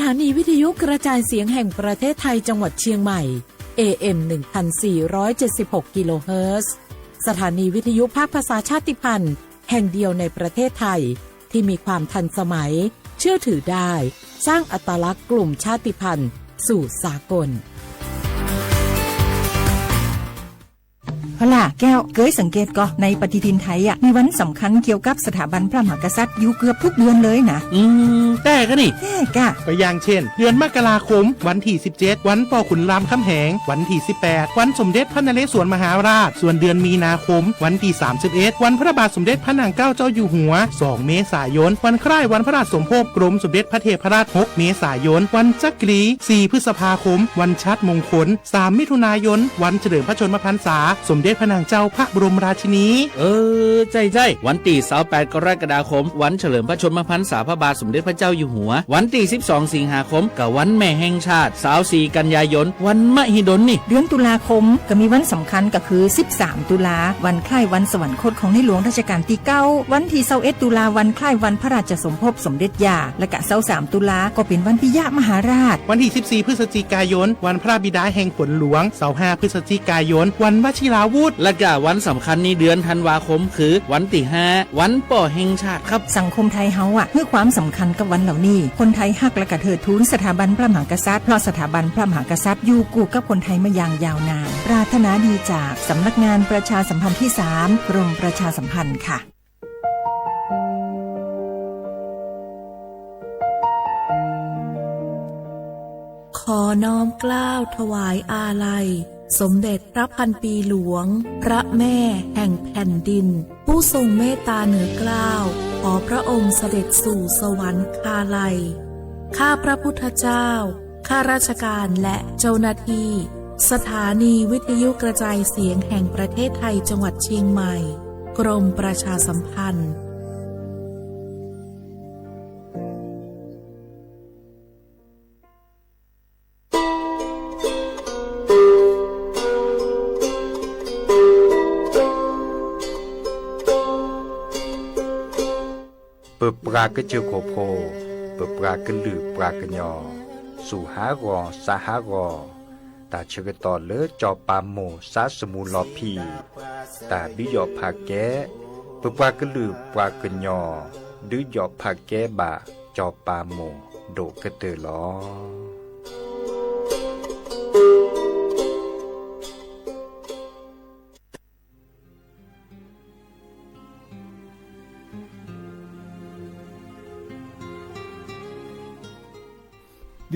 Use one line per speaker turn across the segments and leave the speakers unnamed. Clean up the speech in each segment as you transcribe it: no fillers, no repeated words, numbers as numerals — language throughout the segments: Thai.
ถานีวิทยุกระจายเสียงแห่งประเทศไทยจังหวัดเชียงใหม่ AM 1476 กิโลเฮิรตซ์สถานีวิทยุภาคภาษาชาติพันธุ์แห่งเดียวในประเทศไทยที่มีความทันสมัยเชื่อถือได้สร้างอัตลักษณ์กลุ่มชาติพันธุ์สู่สากล
เอาล่ะแก้วเคยสังเกตก็ในปฏิทินไทยมีวันสำคัญเกี่ยวกับสถาบันพระมหากษัตริย์อยู่เกือบทุกเดือนเลยนะ
แต่ก็นี่
ก็
อย่างเช่นเดือนมกราคมวันที่17วันป่อขุนรามคำแหงวันที่18วันสมเด็จพระนเรศวรมหาราชส่วนเดือนมีนาคมวันที่31วันพระบาทสมเด็จพระนางเกล้าเจ้าอยู่หัว2เมษายนวันคล้ายวันพระราชสมภพกรมสมเด็จพระเทพราช6เมษายนวันจักรี4พฤษภาคมวันชัดมงคล3มิถุนายนวันเฉลิมพระชนมพรรษาสมเด็จพระนางเจ้าพระบรมราชินี
ใจวันที่28กรกฎาคมวันเฉลิมพระชนมพรรษาพระบาทสมเด็จพระเจ้าอยู่หัววันที่12สิงหาคมกับวันแม่แห่งชาติ24กันยายนวันมหิดลนี่
เดือนตุลาคมก็มีวันสำคัญก็คือ13ตุลาวันคล้ายวันสวรรคตของในหลวงรัชกาลที่9วันที่21ตุลาวันคล้ายวันพระราชสมภพสมเด็จย่าและก็23ตุลาก็เป็นวันปิยมหาราช
วันที่14พฤศจิกายนวันพระบิดาแห่งฝนหลวง25พฤศจิกายนวันวชิราวุธ
และก็วันสำคัญในเดือนธันวาคมคือวันที่5วันป่อแห่งชาติครับ
สังคมไทยเฮาให้ความสำคัญกับวันเหล่านี้คนไทยฮักและก็เทิดทูนสถาบันพระมหากษัตริย์เพราะสถาบันพระมหากษัตริย์อยู่คู่กับคนไทยมาอย่างยาวนานปรารถนาดีจากสำนักงานประชาสัมพันธ์ที่3กรมประชาสัมพันธ์ค่ะ
ขอน้อมเกล้าถวายอาลัยสมเด็จพระพันปีหลวงพระแม่แห่งแผ่นดินผู้ทรงเมตตาเหนือเกล้าขอพระองค์เสด็จสู่สวรรคาลัยข้าพระพุทธเจ้าข้าราชการและเจ้าหน้าที่สถานีวิทยุกระจายเสียงแห่งประเทศไทยจังหวัดเชียงใหม่กรมประชาสัมพันธ์
เปิดปลากระเจียวโคโพเปิดปลากระลือปลากระยอสู่หากอสาหากอตาเชกตอเลจอปามโมซาสมูลอพีตาบิยอผาแกเปิดปลากระลือปลากระยอดื้อยอผาแกบาจอปามโมโดกระเตอลอ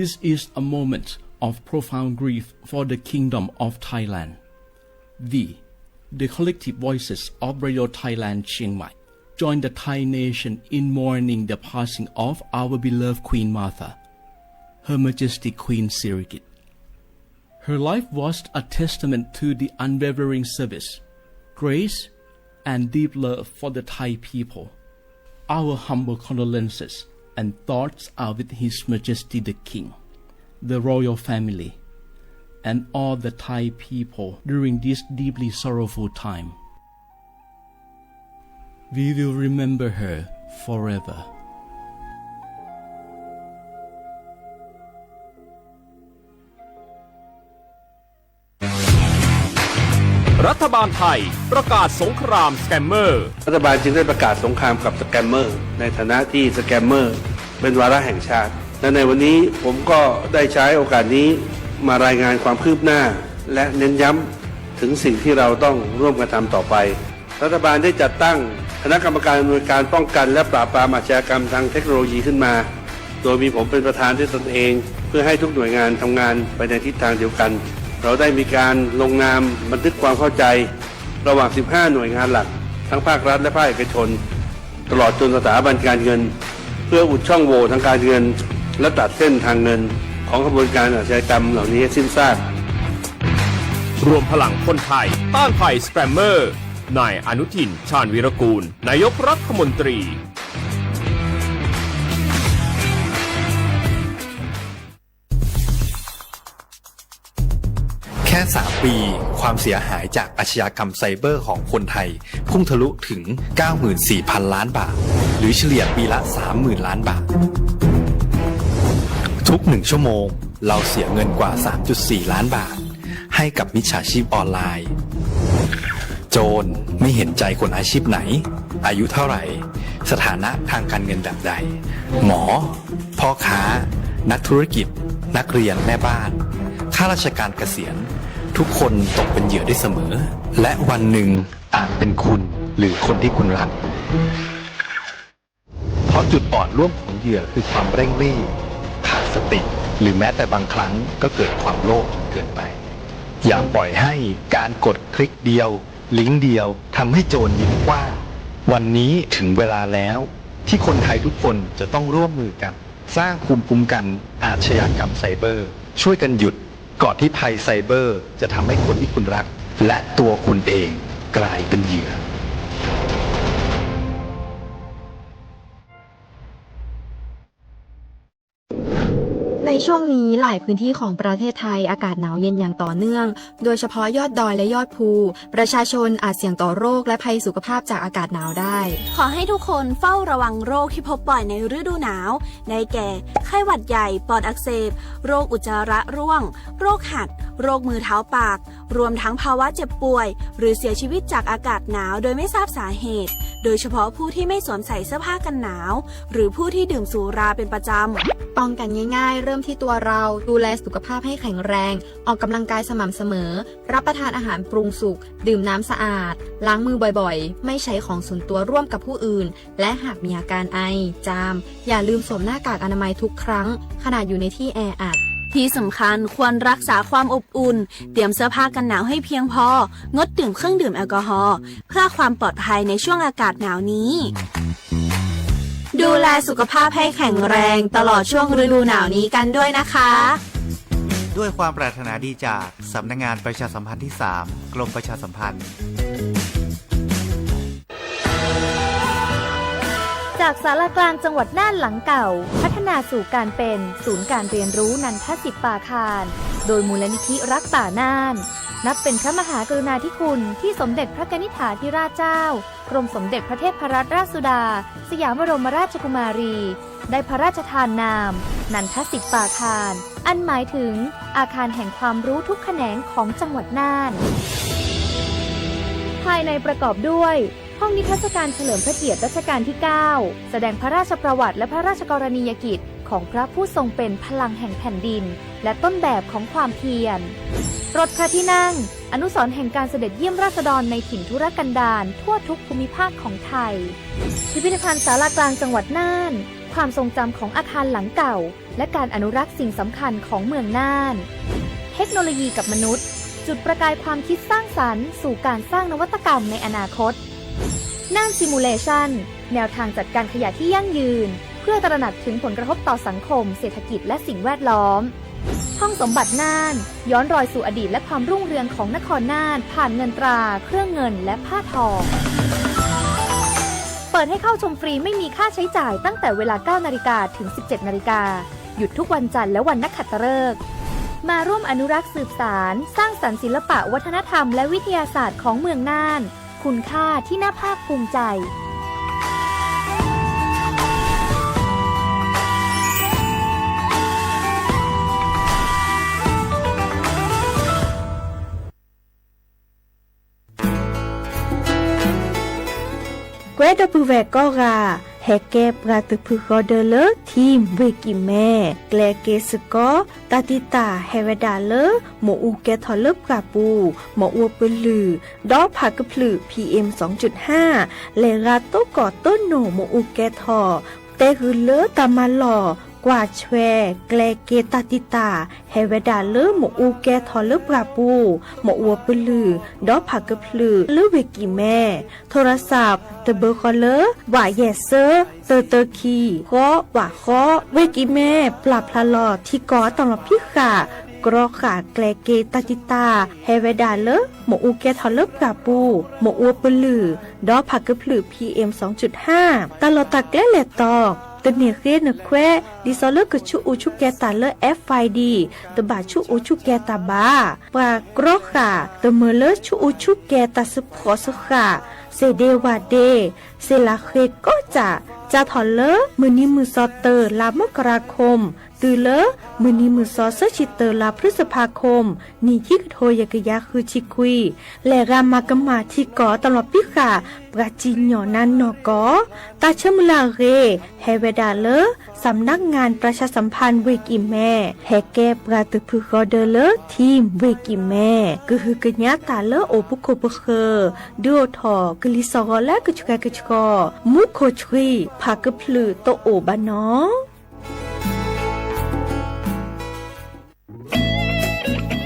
This is a moment of profound grief for the Kingdom of Thailand. The collective voices of Radio Thailand Chiang Mai, join the Thai nation in mourning the passing of our beloved Queen Martha, Her Majesty Queen Sirikit. Her life was a testament to the unwavering service, grace, and deep love for the Thai people. Our humble condolences and thoughts are with His Majesty the King, the royal family, and all the Thai people during this deeply sorrowful time. We will remember her forever.
รัฐบาลไทยประกาศสงครามสแกมเมอร์
รัฐบาลจึงได้ประกาศสงครามกับสแกมเมอร์ในฐานะที่สแกมเมอร์เป็นวาระแห่งชาติและในวันนี้ผมก็ได้ใช้โอกาสนี้มารายงานความคืบหน้าและเน้นย้ำถึงสิ่งที่เราต้องร่วมกันทำต่อไปรัฐบาลได้จัดตั้งคณะกรรมการอำนวยการป้องกันและปราบปรามอาชญากรรมทางเทคโนโลยีขึ้นมาโดยมีผมเป็นประธานด้วยตนเองเพื่อให้ทุกหน่วยงานทำงานไปในทิศทางเดียวกันเราได้มีการลงนามบันทึกความเข้าใจระหว่าง15หน่วยงานหลักทั้งภาครัฐและภาคเอกชนตลอดจนสถาบันการเงินเพื่ออุดช่องโหว่ทางการเงินและตัดเส้นทางเงินของกระบวนการอาชญากรรมเหล่านี้ให้สิ้นซาก
รวมพลังคนไทยต้านภัยสแกมเมอร์นายอนุทินชาญวีรกูลนายกรัฐมนตรี
แค่3 ปีความเสียหายจากอาชญากรรมไซเบอร์ของคนไทยพุ่งทะลุถึง 94,000 ล้านบาทหรือเฉลี่ยปีละ 30,000 ล้านบาท ทุก1 ชั่วโมงเราเสียเงินกว่า 3.4 ล้านบาทให้กับมิจฉาชีพออนไลน์โจรไม่เห็นใจคนอาชีพไหนอายุเท่าไหร่สถานะทางการเงินแบบใดหมอพ่อค้านักธุรกิจนักเรียนแม่บ้านข้าราชการเกษียณทุกคนตกเป็นเหยื่อได้เสมอและวันหนึ่งอาจเป็นคุณหรือคนที่คุณรักเพราะจุดอ่อนร่วมของเหยื่อคือความเร่งรีบขาดสติหรือแม้แต่บางครั้งก็เกิดความโลภจนเกินไปอย่าปล่อยให้การกดคลิกเดียวลิงก์เดียวทำให้โจรยิ้มกว้างวันนี้ถึงเวลาแล้วที่คนไทยทุกคนจะต้องร่วมมือกันสร้างภูมิคุ้มกันอาชญากรรมไซเบอร์ช่วยกันหยุดก่อนที่ภัยไซเบอร์จะทำให้คนที่คุณรักและตัวคุณเองกลายเป็นเหยื่อ
ในช่วงนี้หลายพื้นที่ของประเทศไทยอากาศหนาวเย็นอย่างต่อเนื่องโดยเฉพาะยอดดอยและยอดภูประชาชนอาจเสี่ยงต่อโรคและภัยสุขภาพจากอากาศหนาวได้
ขอให้ทุกคนเฝ้าระวังโรคที่พบบ่อยในฤดูหนาวได้แก่ไข้หวัดใหญ่ปอดอักเสบโรคอุจจาระร่วงโรคหัดโรคมือเท้าปากรวมทั้งภาวะเจ็บป่วยหรือเสียชีวิตจากอากาศหนาวโดยไม่ทราบสาเหตุโดยเฉพาะผู้ที่ไม่สวมใส่เสื้อผ้ากันหนาวหรือผู้ที่ดื่มสุราเป็นประจำ
ป้องกันง่ายๆเริ่มที่ตัวเราดูแลสุขภาพให้แข็งแรงออกกำลังกายสม่ำเสมอรับประทานอาหารปรุงสุกดื่มน้ำสะอาดล้างมือบ่อยๆไม่ใช้ของส่วนตัวร่วมกับผู้อื่นและหากมีอาการไอจามอย่าลืมสวมหน้ากากอนามัยทุกครั้งขณะอยู่ในที่แออัด
ที่สำคัญควรรักษาความอบอุ่นเตรียมเสื้อผ้ากันหนาวให้เพียงพองดดื่มเครื่องดื่มแอลกอฮอล์เพื่อความปลอดภัยในช่วงอากาศหนาวนี้ดูแลสุขภาพให้แข็งแรงตลอดช่วงฤดูหนาวนี้กันด้วยนะคะ
ด้วยความปรารถนาดีจากสำนักงานประชาสัมพันธ์ที่ 3 กรมประชาสัมพันธ์
จากศาลากลางจังหวัดน่านหลังเก่าพัฒนาสู่การเป็นศูนย์การเรียนรู้นันทศิษย์ป่าคารโดยมูลนิธิรักป่าน่านนับเป็นพระมหากรุณาธิคุณที่สมเด็จพระกนิษฐาธิราชเจ้ากรมสมเด็จพระเทพรัตนราชสุดาสยามบรมราชกุมารีได้พระราชทานนามนันทศิษย์ป่าคารอันหมายถึงอาคารแห่งความรู้ทุกแขนงของจังหวัดน่านภายในประกอบด้วยห้องนิทรรศการเฉลิมพระเกียรติรัชกาลที่ 9 แสดงพระราชประวัติและพระราชกรณียกิจของพระผู้ทรงเป็นพลังแห่งแผ่นดินและต้นแบบของความเพียรรถพระที่นั่งอนุสรณ์แห่งการเสด็จเยี่ยมราษฎรในถิ่นทุรกันดารทั่วทุกภูมิภาคของไทยพิพิธภัณฑ์ศาลากลางจังหวัดน่านความทรงจำของอาคารหลังเก่าและการอนุรักษ์สิ่งสำคัญของเมืองน่านเทคโนโลยีกับมนุษย์จุดประกายความคิดสร้างสรรค์สู่การสร้างนวัตกรรมในอนาคตน่านซิมูเลชันแนวทางจัดการขยะที่ยั่งยืนเพื่อตระหนักถึงผลกระทบต่อสังคมเศรษฐกิจและสิ่งแวดล้อมห้องสมบัติน่านย้อนรอยสู่อดีตและความรุ่งเรืองของนครน่านผ่านเงินตราเครื่องเงินและผ้าทองเปิดให้เข้าชมฟรีไม่มีค่าใช้จ่ายตั้งแต่เวลา 9 นาฬิกาถึง 17 นาฬิกาหยุดทุกวันจันทร์และวันนักขัตฤกษ์มาร่วมอนุรักษ์สืบสานสร้างสรรค์ศิลปะวัฒนธรรมและวิทยาศาสตร์ของเมืองน่านคุณค่าที่น่าภาคภูมิใจ
แกวดปูแวกก็ราแฮกเก็บราตพึกอเดเลทีมเวกิแม่แกลเกสกอตาติตาเฮเวดาเลหมอูแกทอลปราปูหมออวปลือดอผักพลือ PM 2.5 เลราโตกอต้นโนหมอูแกทอเตคือเลตามาหล่อกว่าแชแกลเกตาติตาเฮเวดาเลหมอูแกทอลปราปูหมออวปลือดอผักพลือเลเวกิแม่โทรศัพท์เตเบอร์คอเลว่าเยเซอร์เตอคีก็ว่าข้อเวกิแม่ปรับพลาลอที่กอตองพิขากรอขาแกลเกตาติตาเฮเวดาเลหมอูแกทอลปราปูหมออวปลือดอผักพลือ PM 2.5 ตลอดตะแกเลตอตเนเรนแควดิซอเลกชูอูชูแกตาเล FID ตบาชูอูชูแกตาบาปากรอขาตเมเลชูอูชูแกตาสพอสขาเซเดวาเดเซลาเคก็จะถอนเลมือนี้มือซอเตอร์ลามกราคม ตือเลอมือนี้มือซอเซชิเตอร์ลาพฤษภาคมนี่ที่โทยกยาคือชิคุยและรามากมาที่กอตลอดพิขาปราจีนหยอนันนอกอตาเชมุลาเรเฮเวดาเลอสำนักงานประชาสัมพันธ์เวกิแม่แฮแกปราตึพึกอเดเลอทีมเวกิแม่กึฮือกะญาตาเลอโอปุโคปุเคดูทอกลิซอและกะชกะกะชกอมุโคชรีพากะพลือโตโอบานอ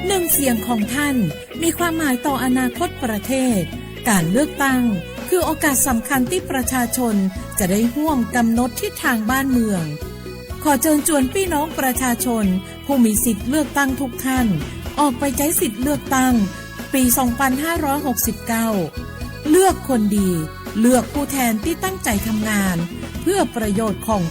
หนึ่งเสียงของท่านมีความหมายต่ออนาคตประเทศการเลือกตั้งคือโอกาสสำคัญที่ประชาชนจะได้ร่วมกำหนดทิศทางบ้านเมืองขอเชิญชวนพี่น้องประชาชนผู้มีสิทธิ์เลือกตั้งทุกท่านออกไปใช้สิทธิ์เลือกตั้งปี 2569 เลือกคนดีเลือกผู้แทนที่ตั้งใจทำงานเพื่อประโยชน์ของ